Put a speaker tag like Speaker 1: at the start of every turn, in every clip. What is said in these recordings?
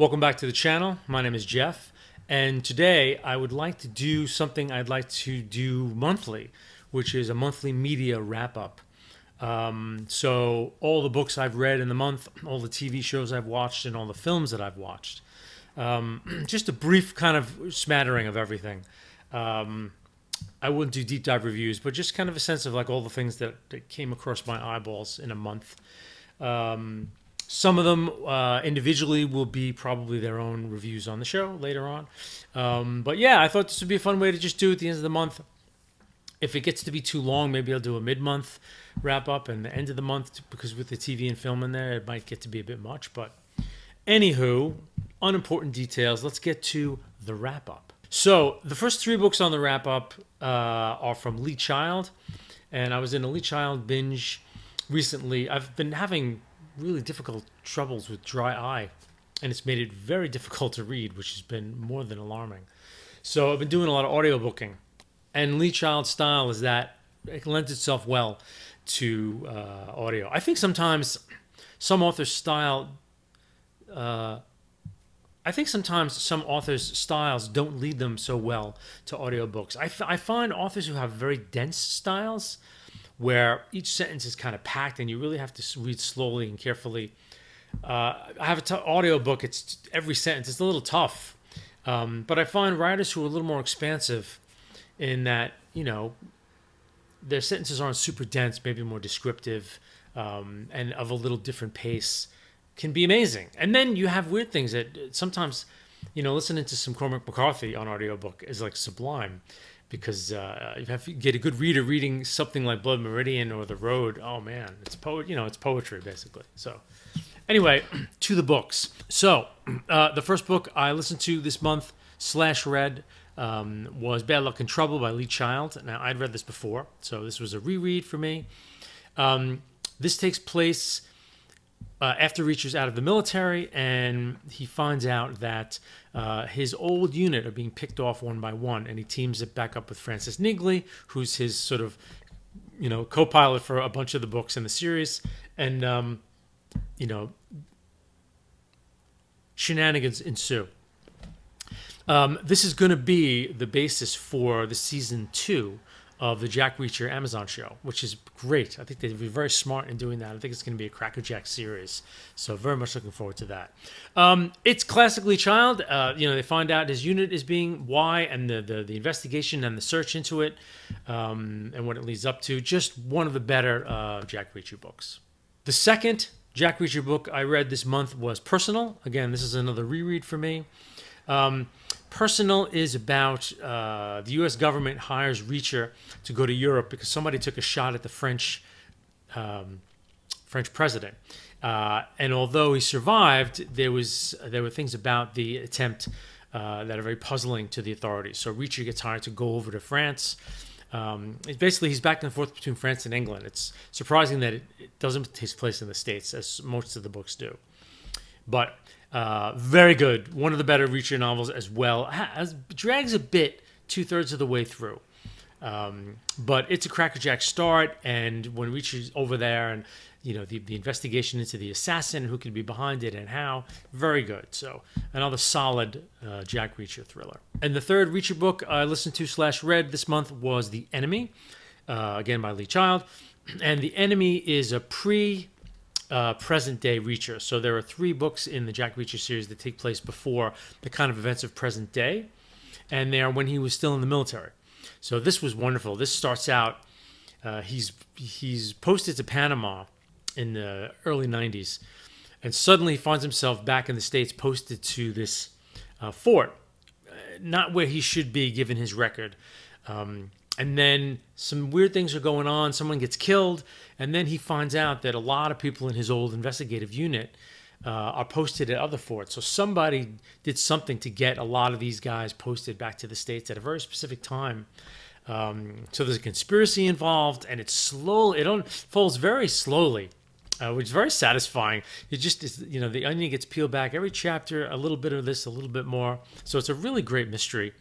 Speaker 1: Welcome back to the channel. My name is Jeff, and today I would like to do something I'd like to do monthly, which is a monthly media wrap-up. So all the books I've read in the month, all the TV shows I've watched, and all the films that I've watched. Just a brief kind of smattering of everything. I wouldn't do deep dive reviews, but just kind of a sense of like all the things that came across my eyeballs in a month. Some of them individually will be probably their own reviews on the show later on. But yeah, I thought this would be a fun way to just do at the end of the month. If it gets to be too long, maybe I'll do a mid-month wrap-up and the end of the month, because with the TV and film in there, it might get to be a bit much. But anywho, unimportant details. Let's get to the wrap-up. So the first three books on the wrap-up are from Lee Child. And I was in a Lee Child binge recently. I've been having really difficult troubles with dry eye, and it's made it very difficult to read, which has been more than alarming. So I've been doing a lot of audiobooking, and Lee Child's style is that it lends itself well to audio. I think sometimes some authors' style, some authors' styles don't lead them so well to audiobooks. I find authors who have very dense styles, where each sentence is kind of packed and you really have to read slowly and carefully. I have an audiobook, it's every sentence, it's a little tough. But I find writers who are a little more expansive in that, you know, their sentences aren't super dense, maybe more descriptive, and of a little different pace, can be amazing. And then you have weird things that sometimes, you know, listening to some Cormac McCarthy on audiobook is like sublime. Because you have to get a good reader reading something like Blood Meridian or The Road. Oh man, it's it's poetry basically. So anyway, to the books. So the first book I listened to this month / read was Bad Luck and Trouble by Lee Child. Now I'd read this before, so this was a reread for me. This takes place after Reacher's out of the military, and he finds out that his old unit are being picked off one by one, and he teams it back up with Francis Nigley, who's his sort of, you know, co-pilot for a bunch of the books in the series, and shenanigans ensue. This is going to be the basis for the season 2 of the Jack Reacher Amazon show, which is great. I think they'd be very smart in doing that. I think it's going to be a crackerjack series. So very much looking forward to that. It's classically Child. They find out his unit is being why, and the investigation and the search into it, and what it leads up to. Just one of the better Jack Reacher books. The second Jack Reacher book I read this month was Personal. Again, this is another reread for me. Personal is about the U.S. government hires Reacher to go to Europe because somebody took a shot at the French president. And although he survived, there were things about the attempt that are very puzzling to the authorities. So Reacher gets hired to go over to France. Basically, he's back and forth between France and England. It's surprising that it doesn't take place in the States, as most of the books do. But very good. One of the better Reacher novels as well. Drags a bit 2/3 of the way through. But it's a crackerjack start, and when Reacher's over there and, you know, the investigation into the assassin, who could be behind it and how, very good. So another solid Jack Reacher thriller. And the third Reacher book I listened to / read this month was The Enemy, again by Lee Child. And The Enemy is a present-day Reacher. So there are 3 books in the Jack Reacher series that take place before the kind of events of present day, and they are when he was still in the military. So this was wonderful. This starts out, he's posted to Panama in the early 90s, and suddenly finds himself back in the States, posted to this fort, not where he should be given his record. And then some weird things are going on. Someone gets killed. And then he finds out that a lot of people in his old investigative unit are posted at other forts. So somebody did something to get a lot of these guys posted back to the States at a very specific time. So there's a conspiracy involved, and it unfolds very slowly, which is very satisfying. It just is, you know, the onion gets peeled back every chapter, a little bit of this, a little bit more. So it's a really great mystery.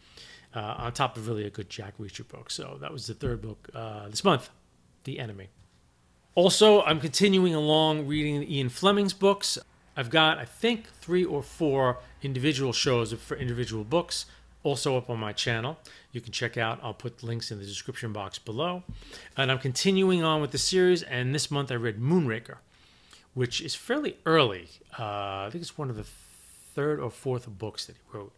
Speaker 1: On top of really a good Jack Reacher book. So that was the third book this month, The Enemy. Also, I'm continuing along reading Ian Fleming's books. I've got, I think, 3 or 4 individual shows for individual books also up on my channel. You can check out. I'll put links in the description box below. And I'm continuing on with the series, and this month I read Moonraker, which is fairly early. I think it's one of the 3rd or 4th books that he wrote.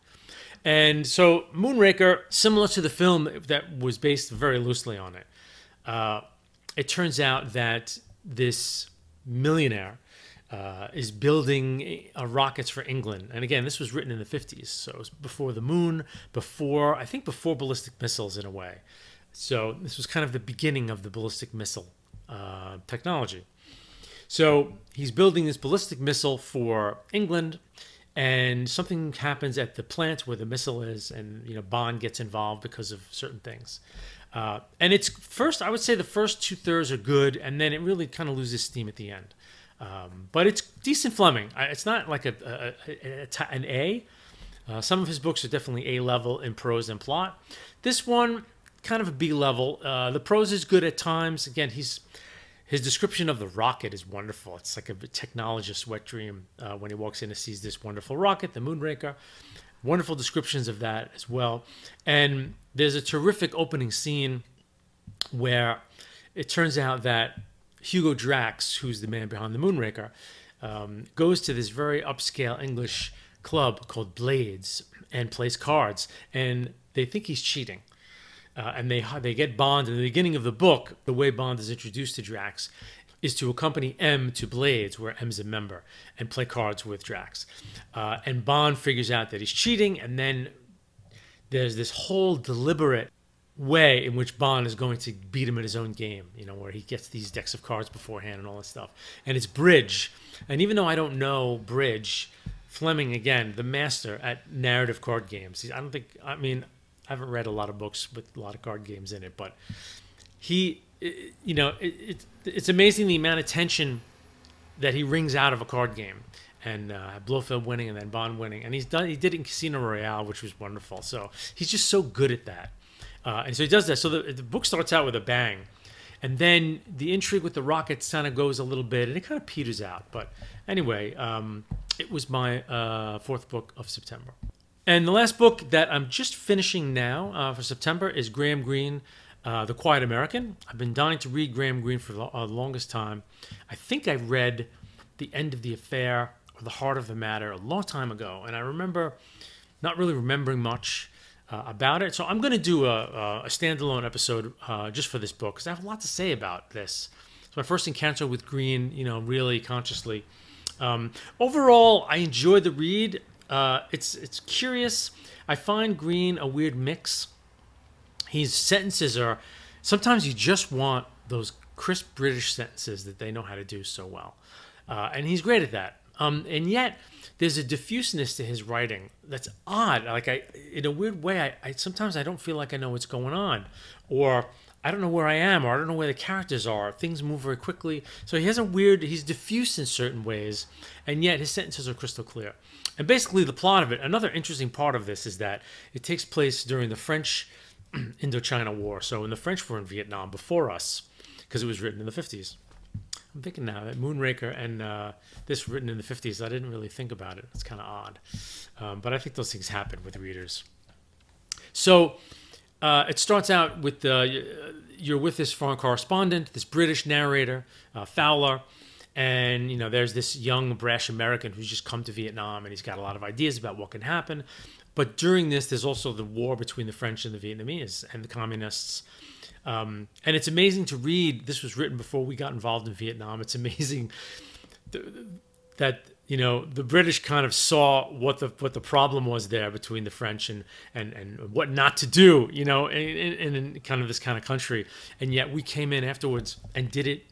Speaker 1: And so Moonraker, similar to the film that was based very loosely on it, it turns out that this millionaire is building rockets for England. And again, this was written in the 50s. So it was before the moon, I think before ballistic missiles in a way. So this was kind of the beginning of the ballistic missile technology. So he's building this ballistic missile for England, and something happens at the plant where the missile is, and Bond gets involved because of certain things. And it's I would say the first 2/3 are good, and then it really kind of loses steam at the end. But it's decent Fleming. It's not like an A. Some of his books are definitely A level in prose and plot. This one, kind of a B level. The prose is good at times. Again, his description of the rocket is wonderful. It's like a technologist's wet dream when he walks in and sees this wonderful rocket, the Moonraker. Wonderful descriptions of that as well. And there's a terrific opening scene where it turns out that Hugo Drax, who's the man behind the Moonraker, goes to this very upscale English club called Blades and plays cards. And they think he's cheating. And they get Bond. In the beginning of the book, the way Bond is introduced to Drax is to accompany M to Blades, where M's a member, and play cards with Drax. And Bond figures out that he's cheating, and then there's this whole deliberate way in which Bond is going to beat him at his own game, where he gets these decks of cards beforehand and all that stuff. And it's bridge. And even though I don't know bridge, Fleming, again, the master at narrative card games. I haven't read a lot of books with a lot of card games in it, but it's amazing the amount of tension that he wrings out of a card game. And Blofeld winning and then Bond winning. And he did it in Casino Royale, which was wonderful. So he's just so good at that. And so he does that. So the book starts out with a bang. And then the intrigue with the rockets kind of goes a little bit, and it kind of peters out. But anyway, it was my 4th book of September. And the last book that I'm just finishing now for September is Graham Greene, The Quiet American. I've been dying to read Graham Greene for the longest time. I think I read The End of the Affair or The Heart of the Matter a long time ago, and I remember not really remembering much about it. So I'm going to do a standalone episode just for this book, because I have a lot to say about this. It's my first encounter with Greene, really consciously. Overall, I enjoyed the read. It's curious. I find Greene a weird mix. His sentences are, sometimes you just want those crisp British sentences that they know how to do so well. And he's great at that. And yet there's a diffuseness to his writing that's odd. Like in a weird way, sometimes I don't feel like I know what's going on, or I don't know where I am, or I don't know where the characters are. Things move very quickly. So he's diffuse in certain ways, and yet his sentences are crystal clear. And basically the plot of it, another interesting part of this is that it takes place during the French Indochina War. So when the French were in Vietnam before us, because it was written in the 50s. I'm thinking now that Moonraker and this written in the 50s, I didn't really think about it. It's kind of odd. But I think those things happen with readers. So it starts out with you're with this foreign correspondent, this British narrator, Fowler, and there's this young brash American who's just come to Vietnam, and he's got a lot of ideas about what can happen. But during this, there's also the war between the French and the Vietnamese and the communists. And it's amazing to read. This was written before we got involved in Vietnam. It's amazing that the British kind of saw what the problem was there between the French and what not to do, in kind of this kind of country. And yet we came in afterwards and did it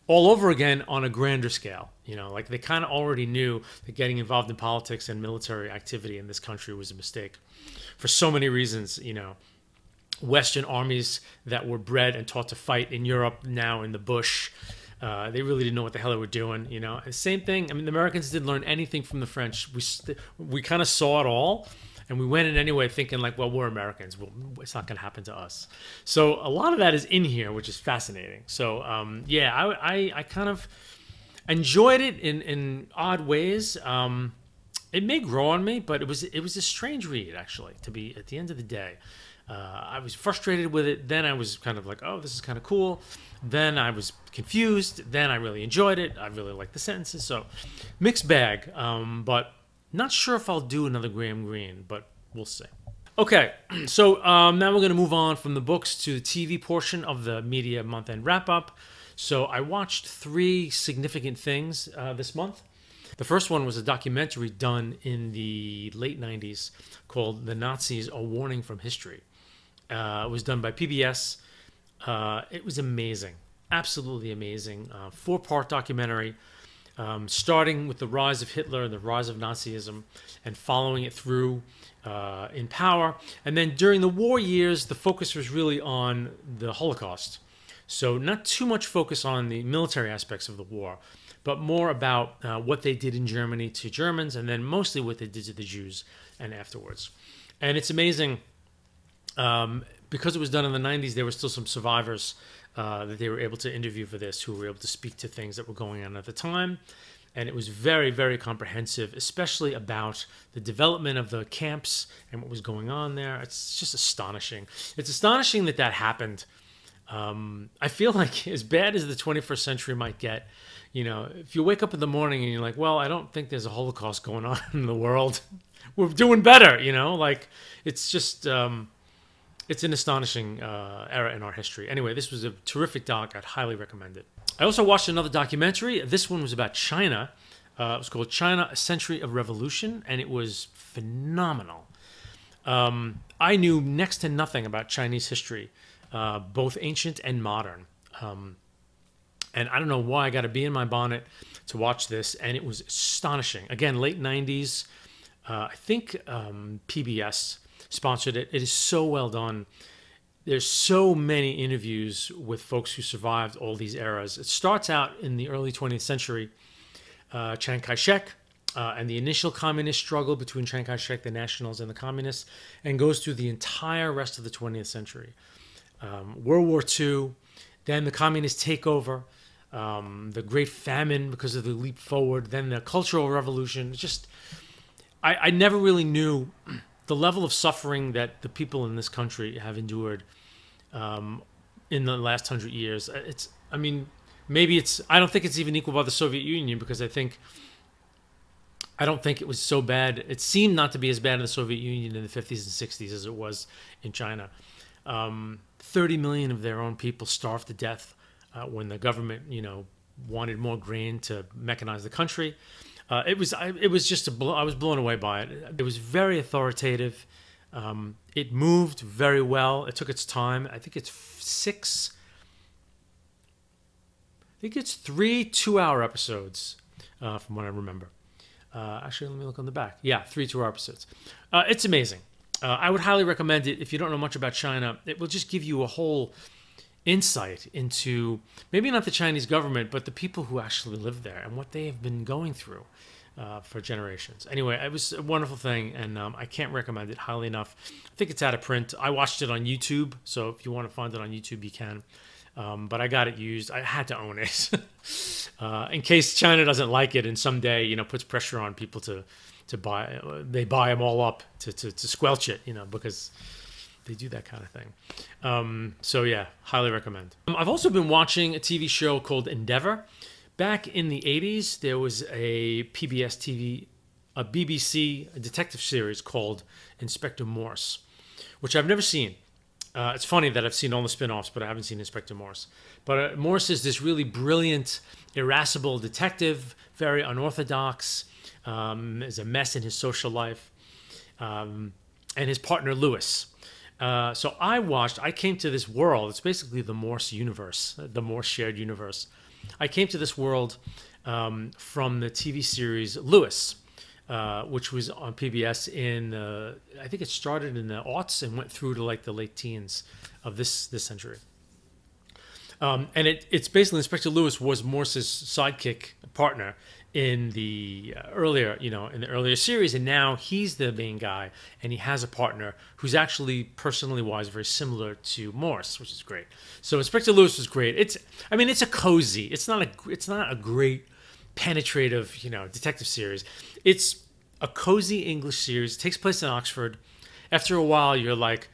Speaker 1: all over again on a grander scale. Like they kind of already knew that getting involved in politics and military activity in this country was a mistake for so many reasons. Western armies that were bred and taught to fight in Europe, now in the bush, they really didn't know what the hell they were doing. And same thing. I mean, the Americans didn't learn anything from the French. We kind of saw it all, and we went in anyway, thinking like, well, we're Americans. Well, it's not going to happen to us. So a lot of that is in here, which is fascinating. So yeah, I kind of Enjoyed it in odd ways. It may grow on me, but it was a strange read, actually, to be at the end of the day. I was frustrated with it. Then I was kind of like, oh, this is kind of cool. Then I was confused. Then I really enjoyed it. I really liked the sentences. So mixed bag, but not sure if I'll do another Graham Greene, but we'll see. Okay, so now we're going to move on from the books to the TV portion of the media month-end wrap-up. So I watched 3 significant things this month. The first one was a documentary done in the late 90s called The Nazis, A Warning from History. It was done by PBS. It was amazing, absolutely amazing. 4-part documentary, starting with the rise of Hitler and the rise of Nazism and following it through in power. And then during the war years, the focus was really on the Holocaust. So not too much focus on the military aspects of the war, but more about what they did in Germany to Germans, and then mostly what they did to the Jews and afterwards. And it's amazing, because it was done in the 90s, there were still some survivors that they were able to interview for this, who were able to speak to things that were going on at the time. And it was very, very comprehensive, especially about the development of the camps and what was going on there. It's just astonishing. It's astonishing that that happened. I feel like as bad as the 21st century might get, you know, if you wake up in the morning and you're like, well, I don't think there's a Holocaust going on in the world. We're doing better, you know, like it's just, it's an astonishing era in our history. Anyway, this was a terrific doc. I'd highly recommend it. I also watched another documentary. This one was about China. It was called China, A Century of Revolution, and it was phenomenal. I knew next to nothing about Chinese history, both ancient and modern. And I don't know why I got to be in my bonnet to watch this, and it was astonishing. Again, late 90s. I think PBS sponsored it. It is so well done. There's so many interviews with folks who survived all these eras. It starts out in the early 20th century, Chiang Kai-shek, and the initial communist struggle between Chiang Kai-shek, the nationals, and the communists, and goes through the entire rest of the 20th century. World War II, then the communist takeover, the Great Famine because of the leap forward, then the Cultural Revolution. It's just, I never really knew the level of suffering that the people in this country have endured in the last 100 years. It's, I mean, maybe it's, I don't think it's even equal by the Soviet Union, because I don't think it was so bad. It seemed not to be as bad in the Soviet Union in the 50s and 60s as it was in China. 30 million of their own people starved to death when the government, you know, wanted more grain to mechanize the country. It was just I was blown away by it. It was very authoritative. It moved very well. It took its time. I think it's 3 2-hour episodes, from what I remember. Actually, let me look on the back. Yeah, 3 2-hour episodes. It's amazing. I would highly recommend it if you don't know much about China. It will just give you a whole insight into maybe not the Chinese government, but the people who actually live there and what they have been going through for generations. Anyway, it was a wonderful thing, and I can't recommend it highly enough. I think it's out of print. I watched it on YouTube, so if you want to find it on YouTube, you can. But I got it used. I had to own it in case China doesn't like it and someday, you know, puts pressure on people to buy. They buy them all up to squelch it, you know, because they do that kind of thing. So yeah, highly recommend. I've also been watching a TV show called Endeavour. Back in the 80s, there was a BBC detective series called Inspector Morse, which I've never seen. It's funny that I've seen all the spin-offs, but I haven't seen Inspector Morse. But Morse is this really brilliant, irascible detective, very unorthodox, is a mess in his social life, and his partner Lewis. So I came to this world. It's basically the Morse universe, the Morse shared universe. I came to this world from the TV series Lewis, which was on PBS in, I think it started in the aughts and went through to like the late teens of this century. And it's basically Inspector Lewis was Morse's sidekick partner in the earlier series, and now he's the main guy, and he has a partner who's actually personally wise very similar to Morse, which is great. So Inspector Lewis was great. It's a cozy. It's not a great penetrative, detective series. It's a cozy English series. It takes place in Oxford. After a while, you're like,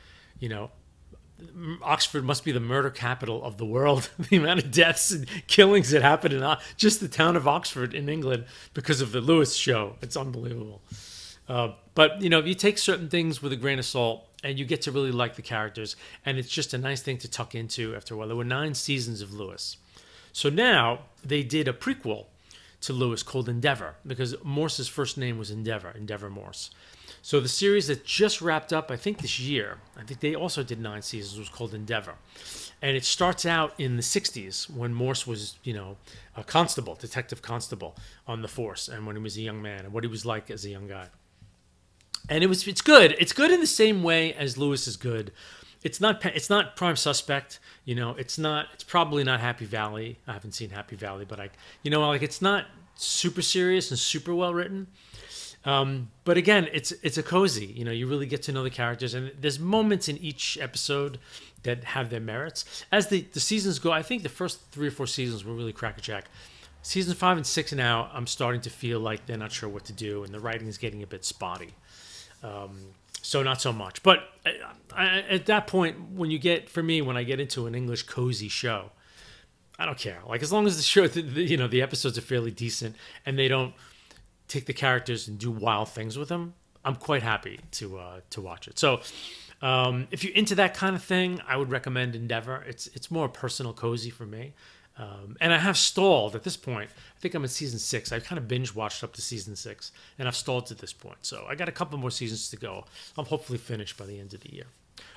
Speaker 1: Oxford must be the murder capital of the world. The amount of deaths and killings that happen in just the town of Oxford in England because of the Lewis show. It's unbelievable. But, you take certain things with a grain of salt and you get to really like the characters. And it's just a nice thing to tuck into after a while. There were 9 seasons of Lewis. So now they did a prequel to Lewis called Endeavor because Morse's first name was Endeavor Morse. So the series that just wrapped up, I think this year, I think they also did 9 seasons, was called Endeavor. And it starts out in the 60s when Morse was, a constable, detective constable on the force, and when he was a young man and what he was like as a young guy. And it's good. It's good in the same way as Lewis is good. It's not Prime Suspect, it's probably not Happy Valley. I haven't seen Happy Valley, but it's not super serious and super well written. But again, it's a cozy, you really get to know the characters, and there's moments in each episode that have their merits. As the seasons go, I think the first 3 or 4 seasons were really crackerjack. Season 5 and 6 now, I'm starting to feel like they're not sure what to do, and the writing is getting a bit spotty. So not so much. But at that point, when I get into an English cozy show, I don't care. Like, as long as the show, the episodes are fairly decent and they don't take the characters and do wild things with them, I'm quite happy to watch it. So if you're into that kind of thing, I would recommend Endeavor. It's more personal cozy for me. And I have stalled at this point. I think I'm in season 6. I've kind of binge watched up to season 6, and I've stalled to this point. So I got a couple more seasons to go. I'll hopefully finish by the end of the year.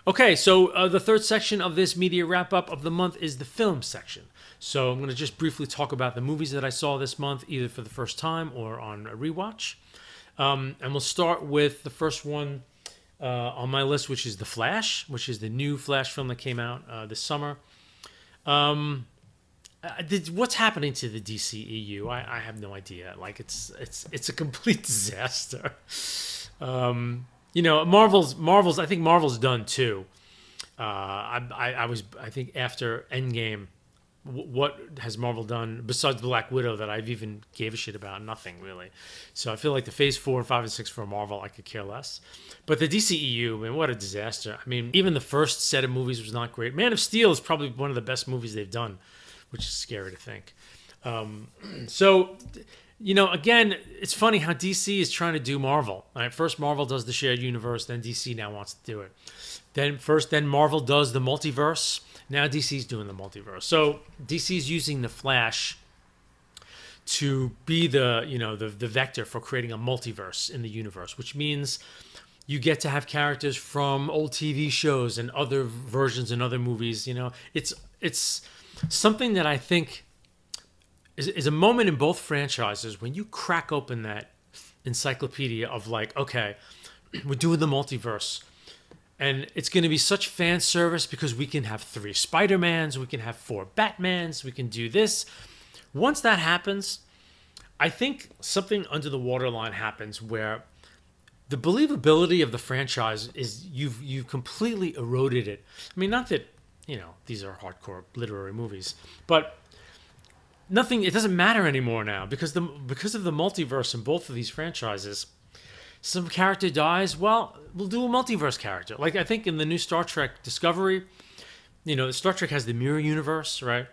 Speaker 1: Okay, so the third section of this media wrap-up of the month is the film section. So I'm going to just briefly talk about the movies that I saw this month, either for the first time or on a rewatch. And we'll start with the first one on my list, which is The Flash, which is the new Flash film that came out this summer. What's happening to the DCEU? I have no idea. Like, it's a complete disaster. Marvel's. I think Marvel's done too. I think after Endgame, what has Marvel done besides Black Widow that I've even gave a shit about? Nothing really. So I feel like the Phase 4, 5, and 6 for Marvel, I could care less. But the DCEU, man, what a disaster. I mean, even the first set of movies was not great. Man of Steel is probably one of the best movies they've done, which is scary to think. Again, it's funny how DC is trying to do Marvel. Right? First Marvel does the shared universe, then DC now wants to do it. Then Marvel does the multiverse. Now DC's doing the multiverse. So DC's using the Flash to be the vector for creating a multiverse in the universe, which means you get to have characters from old TV shows and other versions and other movies. It's something that I think is a moment in both franchises when you crack open that encyclopedia of like, okay, we're doing the multiverse. And it's going to be such fan service because we can have 3 Spider-Mans, we can have 4 Batmans, we can do this. Once that happens, I think something under the waterline happens where the believability of the franchise is you've completely eroded it. I mean, not that, these are hardcore literary movies, but it doesn't matter anymore now because of the multiverse in both of these franchises. Some character dies, well, we'll do a multiverse character. Like, I think in the new Star Trek Discovery, Star Trek has the mirror universe, right?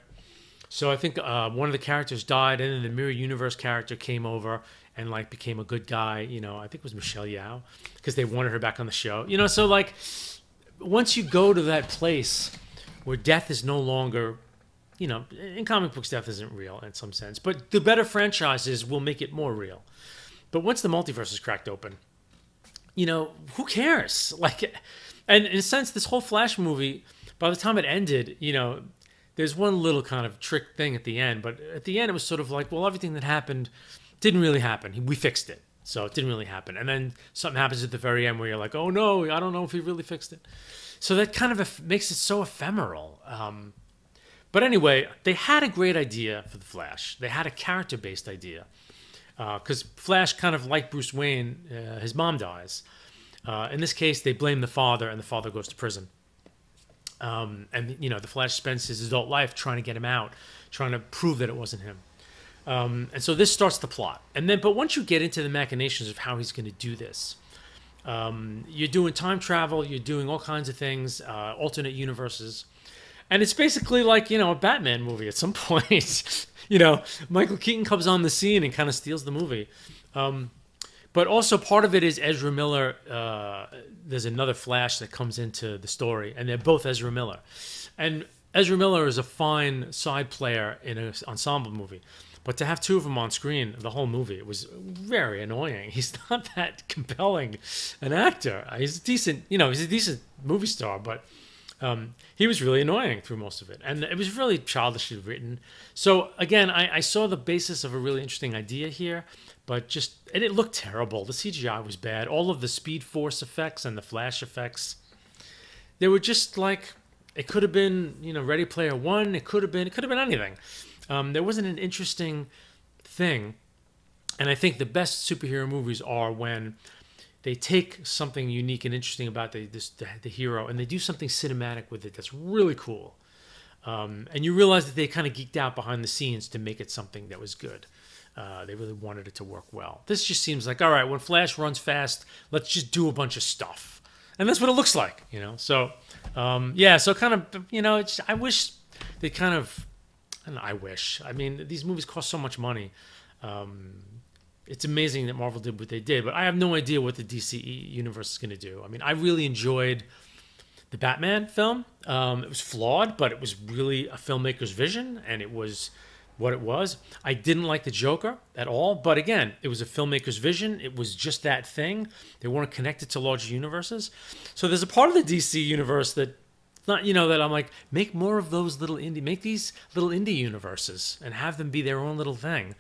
Speaker 1: So I think one of the characters died, and then the mirror universe character came over and like became a good guy. I think it was Michelle Yeoh because they wanted her back on the show. So like once you go to that place where death is no longer, in comic books death isn't real in some sense, but the better franchises will make it more real. But once the multiverse is cracked open, who cares? Like, and in a sense, this whole Flash movie, by the time it ended, there's one little kind of trick thing at the end. But at the end, it was sort of like, well, everything that happened didn't really happen. We fixed it. So it didn't really happen. And then something happens at the very end where you're like, oh, no, I don't know if he really fixed it. So that kind of makes it so ephemeral. But anyway, they had a great idea for the Flash. They had a character-based idea. Because Flash, kind of like Bruce Wayne, his mom dies. In this case, they blame the father, and the father goes to prison. And the Flash spends his adult life trying to get him out, trying to prove that it wasn't him. And so this starts the plot. And then, but once you get into the machinations of how he's going to do this, you're doing time travel, you're doing all kinds of things, alternate universes. And it's basically like, a Batman movie at some point. Michael Keaton comes on the scene and kind of steals the movie. But also part of it is Ezra Miller. There's another Flash that comes into the story, and they're both Ezra Miller. And Ezra Miller is a fine side player in an ensemble movie. But to have two of them on screen, the whole movie, it was very annoying. He's not that compelling an actor. He's a decent, he's a decent movie star, but he was really annoying through most of it. And it was really childishly written. So again, I saw the basis of a really interesting idea here, but and it looked terrible. The CGI was bad. All of the Speed Force effects and the Flash effects, they were just like, it could have been, Ready Player One. It could have been anything. There wasn't an interesting thing. And I think the best superhero movies are when they take something unique and interesting about the hero and they do something cinematic with it that's really cool. And you realize that they kind of geeked out behind the scenes to make it something that was good. They really wanted it to work well. This just seems like, all right, when Flash runs fast, let's just do a bunch of stuff. And that's what it looks like, So, so kind of, I wish they kind of, I wish. I mean, these movies cost so much money. It's amazing that Marvel did what they did, but I have no idea what the DC universe is going to do. I mean, I really enjoyed the Batman film. It was flawed, but it was really a filmmaker's vision, and it was what it was. I didn't like the Joker at all, but again, it was a filmmaker's vision. It was just that thing. They weren't connected to larger universes. So there's a part of the DC universe that not, that I'm like, make more of those make these little indie universes and have them be their own little thing,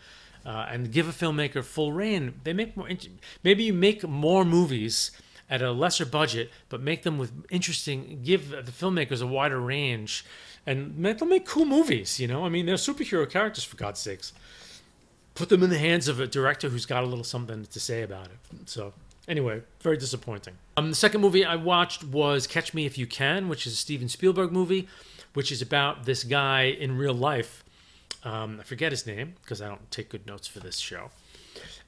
Speaker 1: and give a filmmaker full reign. They make more. Maybe you make more movies at a lesser budget, but make them with interesting. Give the filmmakers a wider range, and let them make cool movies. I mean, they're superhero characters, for God's sakes. Put them in the hands of a director who's got a little something to say about it. So. Anyway, very disappointing. The second movie I watched was Catch Me If You Can, which is a Steven Spielberg movie, which is about this guy in real life. I forget his name because I don't take good notes for this show.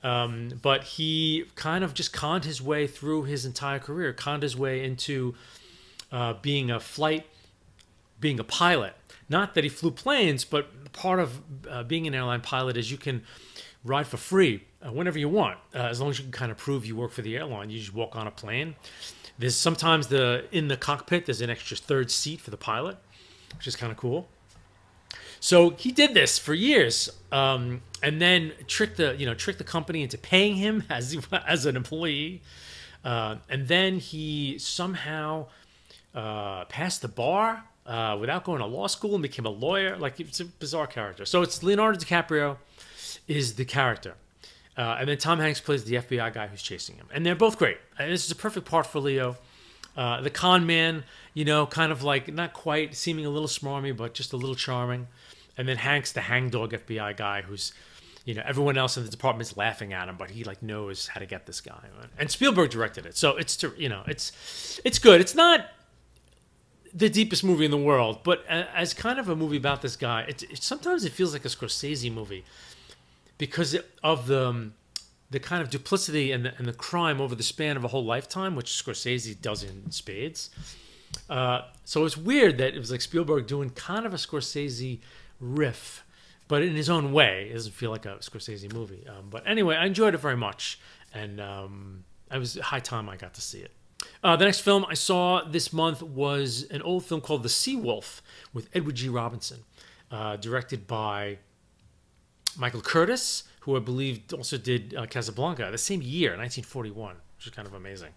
Speaker 1: But he kind of just conned his way through his entire career, conned his way into being a pilot. Not that he flew planes, but part of being an airline pilot is you can ride for free whenever you want, as long as you can kind of prove you work for the airline. You just walk on a plane. There's sometimes in the cockpit there's an extra third seat for the pilot, which is kind of cool. So he did this for years, and then tricked the company into paying him as an employee, and then he somehow passed the bar without going to law school and became a lawyer. Like, it's a bizarre character. So it's Leonardo DiCaprio is the character. And then Tom Hanks plays the FBI guy who's chasing him. And they're both great. And this is a perfect part for Leo. The con man, kind of like, not quite, seeming a little smarmy, but just a little charming. And then Hanks, the hangdog FBI guy who's, everyone else in the department's laughing at him, but he knows how to get this guy. And Spielberg directed it. So it's good. It's not the deepest movie in the world, but as kind of a movie about this guy, sometimes it feels like a Scorsese movie, because of the kind of duplicity and the crime over the span of a whole lifetime, which Scorsese does in spades. So it's weird that it was like Spielberg doing kind of a Scorsese riff, but in his own way. It doesn't feel like a Scorsese movie. But anyway, I enjoyed it very much, and it was high time I got to see it. The next film I saw this month was an old film called The Sea Wolf with Edward G. Robinson, directed by Michael Curtis, who I believe also did Casablanca the same year, 1941, which is kind of amazing.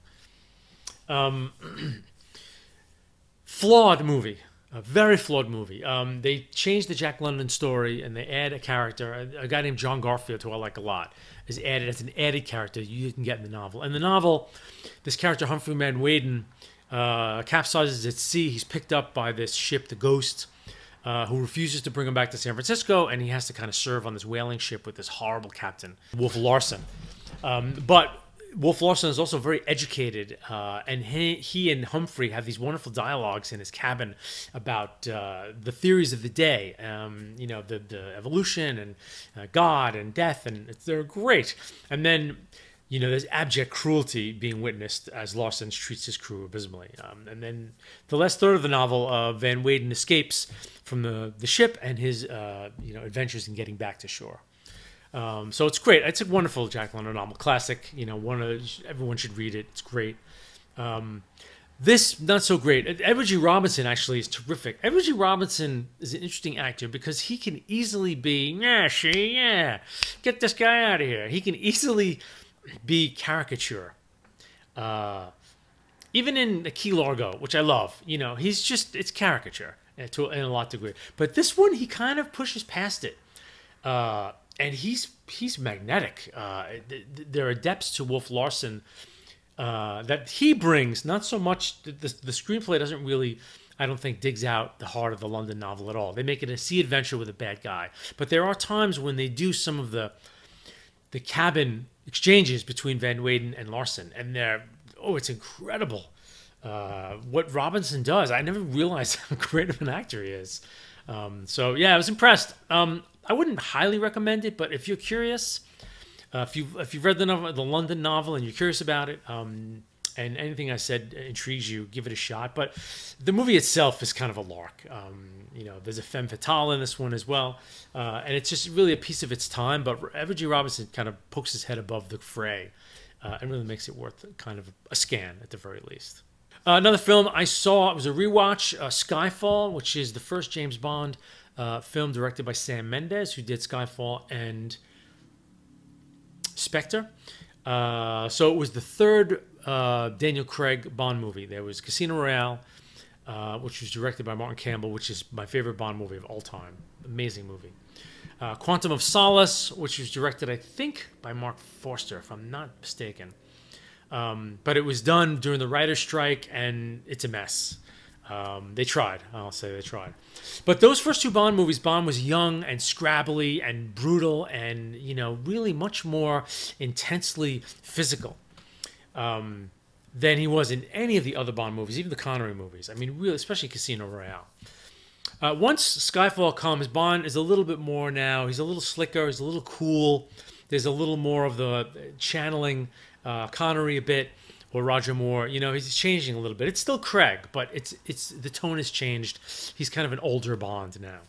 Speaker 1: Flawed movie, a very flawed movie. They changed the Jack London story and they add a character, a guy named John Garfield, who I like a lot, is added as an added character you can get in the novel. In the novel, this character, Humphrey Van Weyden, capsizes at sea. He's picked up by this ship, the Ghost, who refuses to bring him back to San Francisco, and he has to kind of serve on this whaling ship with this horrible captain, Wolf Larsen. But Wolf Larsen is also very educated, and he and Humphrey have these wonderful dialogues in his cabin about the theories of the day, the evolution and God and death, and they're great. And then, there's abject cruelty being witnessed as Larsen treats his crew abysmally. And then the last third of the novel, Van Weyden escapes from the ship and his adventures in getting back to shore. So it's great. It's a wonderful Jack London novel, classic. Everyone should read it. It's great. This not so great. Edward G. Robinson actually is terrific. Edward G. Robinson is an interesting actor because he can easily be get this guy out of here. He can easily be caricature. Even in Key Largo, which I love, it's caricature in a lot degree. But this one, he kind of pushes past it. And he's magnetic. There are depths to Wolf Larsen that he brings. Not so much the screenplay doesn't really, I don't think, digs out the heart of the London novel at all. They make it a sea adventure with a bad guy. But there are times when they do some of the cabin exchanges between Van Weyden and Larsen, and it's incredible what Robinson does. I never realized how great of an actor he is. I was impressed. I wouldn't highly recommend it, but if you're curious, if you've read the London novel and you're curious about it, and anything I said intrigues you, give it a shot. But the movie itself is kind of a lark. There's a femme fatale in this one as well, and it's just really a piece of its time. But Edward G. Robinson kind of pokes his head above the fray, and really makes it worth kind of a scan at the very least. Another film I saw, it was a rewatch, Skyfall, which is the first James Bond film directed by Sam Mendes, who did Skyfall and Spectre. So it was the third Daniel Craig Bond movie. There was Casino Royale, which was directed by Martin Campbell, which is my favorite Bond movie of all time. Amazing movie. Quantum of Solace, which was directed, I think, by Mark Forster, if I'm not mistaken. But it was done during the writer's strike, and it's a mess. They tried. I'll say they tried. But those first two Bond movies, Bond was young and scrabbly and brutal and, really much more intensely physical than he was in any of the other Bond movies, even the Connery movies. I mean, really, especially Casino Royale. Once Skyfall comes, Bond is a little bit more now. He's a little slicker. He's a little cool. There's a little more of the channeling Connery a bit. Or Roger Moore, he's changing a little bit. It's still Craig, but it's the tone has changed. He's kind of an older Bond now.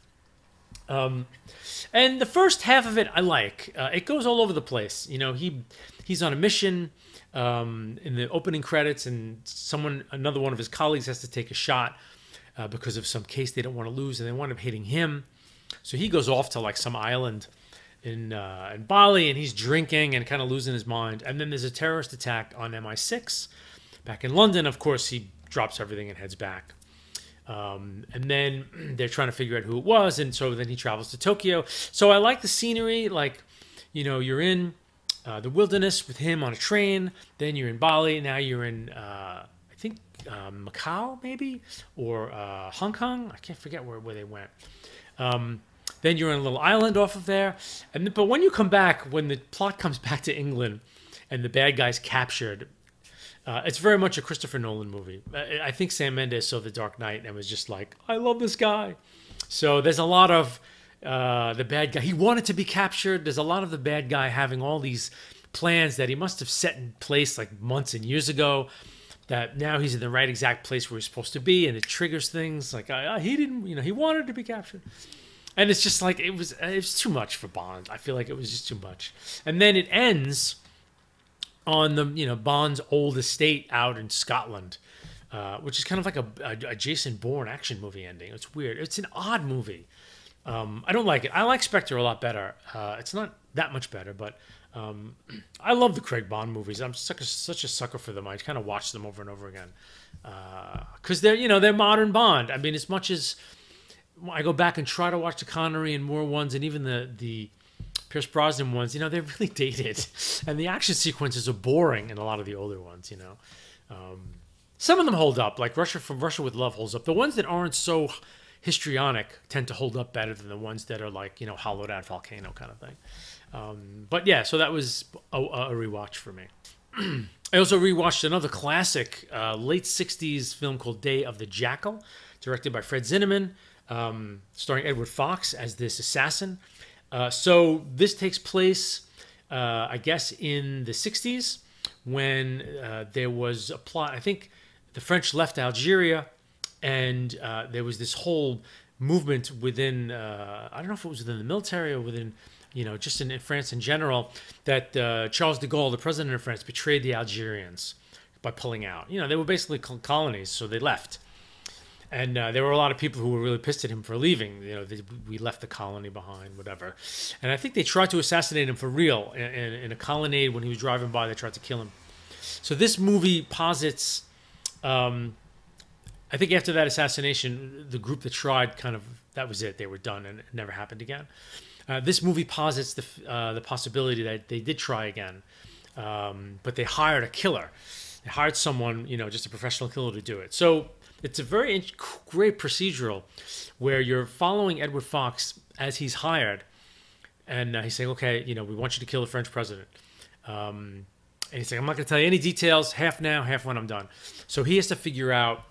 Speaker 1: And the first half of it, I like. It goes all over the place. He's on a mission in the opening credits, and another one of his colleagues has to take a shot because of some case they don't want to lose, and they wind up hitting him. So he goes off to like some island in Bali, and he's drinking and kind of losing his mind. And then there's a terrorist attack on MI6 back in London. Of course, he drops everything and heads back. And then they're trying to figure out who it was, and so then he travels to Tokyo. So I like the scenery. Like, you're in the wilderness with him on a train. Then you're in Bali. Now you're in, I think, Macau, maybe? Or Hong Kong? I can't forget where they went. Then you're on a little island off of there. But when you come back, when the plot comes back to England and the bad guy's captured, it's very much a Christopher Nolan movie. I think Sam Mendes saw The Dark Knight and was just like, I love this guy. So there's a lot of the bad guy. He wanted to be captured. There's a lot of the bad guy having all these plans that he must have set in place like months and years ago, that now he's in the right exact place where he's supposed to be, and it triggers things like he didn't, he wanted to be captured. And it's just like, it was too much for Bond. I feel like it was just too much. And then it ends on the, Bond's old estate out in Scotland, which is kind of like a Jason Bourne action movie ending. It's weird. It's an odd movie. I don't like it. I like Spectre a lot better. It's not that much better, but I love the Craig Bond movies. I'm such a sucker for them. I kind of watch them over and over again. Because they're modern Bond. I mean, as much as I go back and try to watch the Connery and Moore ones, and even the Pierce Brosnan ones, they're really dated, and the action sequences are boring in a lot of the older ones. Some of them hold up, like Russia with Love holds up. The ones that aren't so histrionic tend to hold up better than the ones that are like hollowed out volcano kind of thing. But yeah, so that was a rewatch for me. I also rewatched another classic, late 60s film called Day of the Jackal, directed by Fred Zinnemann, starring Edward Fox as this assassin. So this takes place, I guess, in the 60s when there was a plot. I think the French left Algeria, and there was this whole movement within, I don't know if it was within the military or within, just in France in general, that Charles de Gaulle, the president of France, betrayed the Algerians by pulling out. They were basically colonies, so they left. And there were a lot of people who were really pissed at him for leaving. We left the colony behind, whatever. And I think they tried to assassinate him for real. In a colonnade, when he was driving by, they tried to kill him. So this movie posits, I think after that assassination, the group that tried that was it. They were done, and it never happened again. This movie posits the possibility that they did try again, but they hired a killer. They hired someone, just a professional killer to do it. So it's a very great procedural where you're following Edward Fox as he's hired, and he's saying, okay, we want you to kill the French president. And he's saying, I'm not going to tell you any details, half now, half when I'm done. So he has to figure out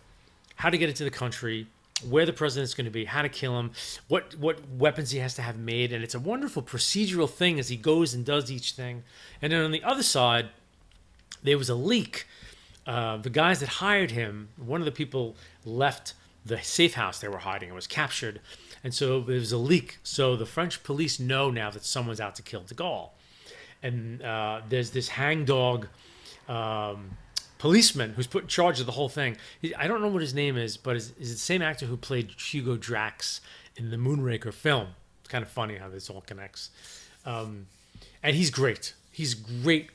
Speaker 1: how to get into the country, where the president's going to be, how to kill him, what weapons he has to have made. And it's a wonderful procedural thing as he goes and does each thing. And then on the other side, there was a leak. The guys that hired him, one of the people left the safe house they were hiding and was captured. And so there was a leak. So the French police know now that someone's out to kill de Gaulle. And there's this hangdog policeman who's put in charge of the whole thing. I don't know what his name is, but is the same actor who played Hugo Drax in the Moonraker film. It's kind of funny how this all connects. And he's great. He's great.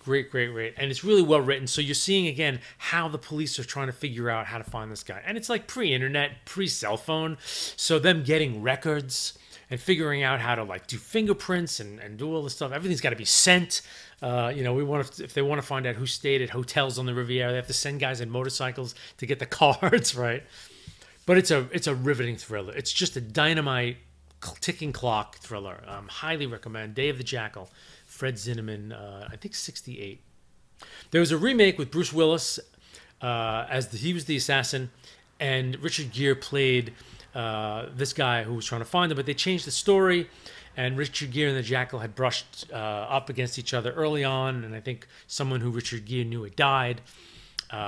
Speaker 1: And it's really well written. So you're seeing, again, how the police are trying to figure out how to find this guy. And it's like pre-internet, pre-cell phone. So them getting records and figuring out how to do fingerprints and do all this stuff. Everything's got to be sent. If they want to find out who stayed at hotels on the Riviera, they have to send guys in motorcycles to get the cards, right? But it's a riveting thriller. It's just a dynamite ticking clock thriller. Highly recommend Day of the Jackal. Fred Zinnemann, I think 68. There was a remake with Bruce Willis he was the assassin, and Richard Gere played this guy who was trying to find him, but they changed the story, and Richard Gere and the Jackal had brushed up against each other early on, and I think someone who Richard Gere knew had died,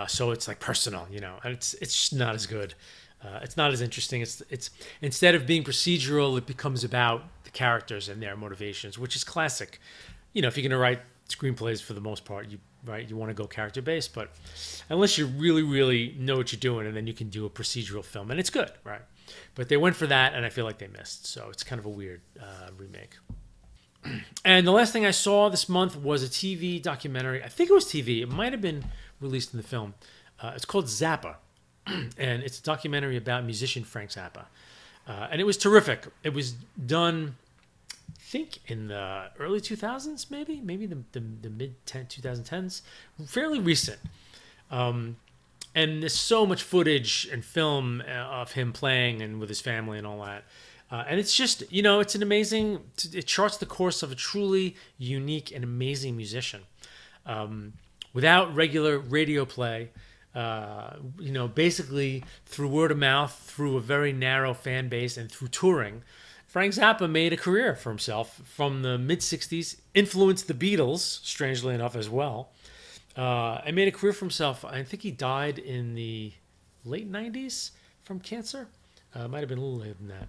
Speaker 1: so it's personal, and it's just not as good. It's not as interesting. It's instead of being procedural, it becomes about the characters and their motivations, which is classic. If you're going to write screenplays, for the most part, you want to go character based, but unless you really, really know what you're doing, and then you can do a procedural film, and it's good, right? But they went for that, and I feel like they missed. So it's kind of a weird remake. And the last thing I saw this month was a TV documentary. I think it was TV. It might have been released in the film. It's called Zappa, and it's a documentary about musician Frank Zappa. And it was terrific. It was done, I think, in the early 2000s, maybe the mid 2010s, fairly recent. And there's so much footage and film of him playing and with his family and all that. And it's just, it's an amazing, it charts the course of a truly unique and amazing musician. Without regular radio play, basically through word of mouth, through a very narrow fan base, and through touring, Frank Zappa made a career for himself from the mid-60s, influenced the Beatles, strangely enough, as well. And made a career for himself. I think he died in the late 90s from cancer. It might have been a little later than that.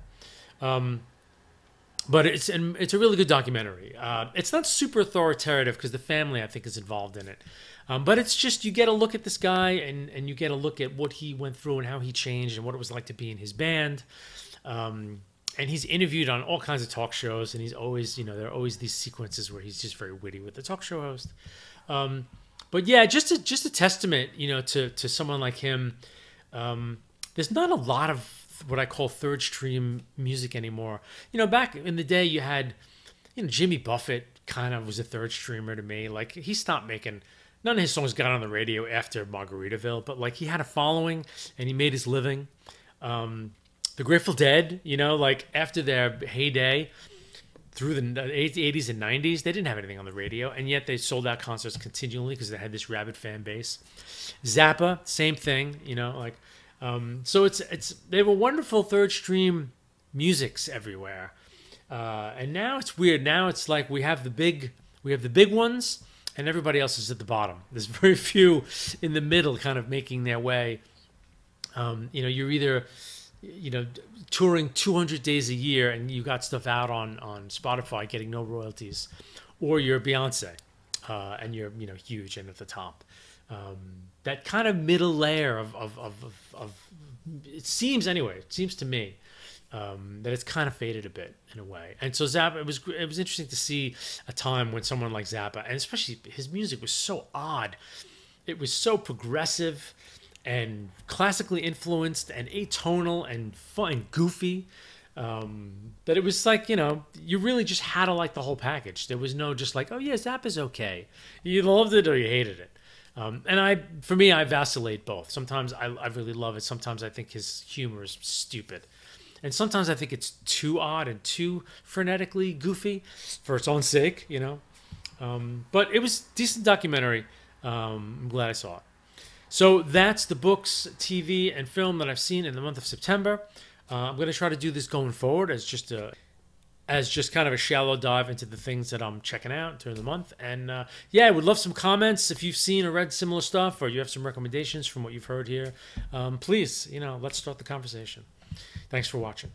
Speaker 1: But it's a really good documentary. It's not super authoritative because the family, I think, is involved in it. But it's just, you get a look at this guy and you get a look at what he went through and how he changed and what it was like to be in his band. And he's interviewed on all kinds of talk shows, and he's always, there are always these sequences where he's just very witty with the talk show host. But yeah, just a testament, to someone like him. There's not a lot of what I call third stream music anymore. Back in the day, you had, Jimmy Buffett kind of was a third streamer to me. Like, he stopped making, none of his songs got on the radio after Margaritaville, but he had a following and he made his living. The Grateful Dead, after their heyday, through the 80s and 90s, they didn't have anything on the radio, and yet they sold out concerts continually because they had this rabid fan base. Zappa, same thing, you know, like, so they have a wonderful third stream musics everywhere, and now it's weird. Now it's like we have the big ones, and everybody else is at the bottom. There's very few in the middle, kind of making their way. You know, you're either, you know, touring 200 days a year and you got stuff out on Spotify getting no royalties, or you're Beyonce, and you're, you know, huge and at the top. That kind of middle layer of it seems to me that it's kind of faded a bit in a way. And so Zappa, it was interesting to see a time when someone like Zappa, and especially his music was so odd. It was so progressive and classically influenced and atonal and fun and goofy, that it was like, you know, you really just had to like the whole package. There was no just like, oh yeah, Zappa's okay. You loved it or you hated it. And for me, I vacillate both. Sometimes I really love it. Sometimes I think his humor is stupid. And sometimes I think it's too odd and too frenetically goofy for its own sake, you know. But it was a decent documentary. I'm glad I saw it. So that's the books, TV, and film that I've seen in the month of September. I'm going to try to do this going forward as just kind of a shallow dive into the things that I'm checking out during the month. And yeah, I would love some comments if you've seen or read similar stuff, or you have some recommendations from what you've heard here. Please, you know, let's start the conversation. Thanks for watching.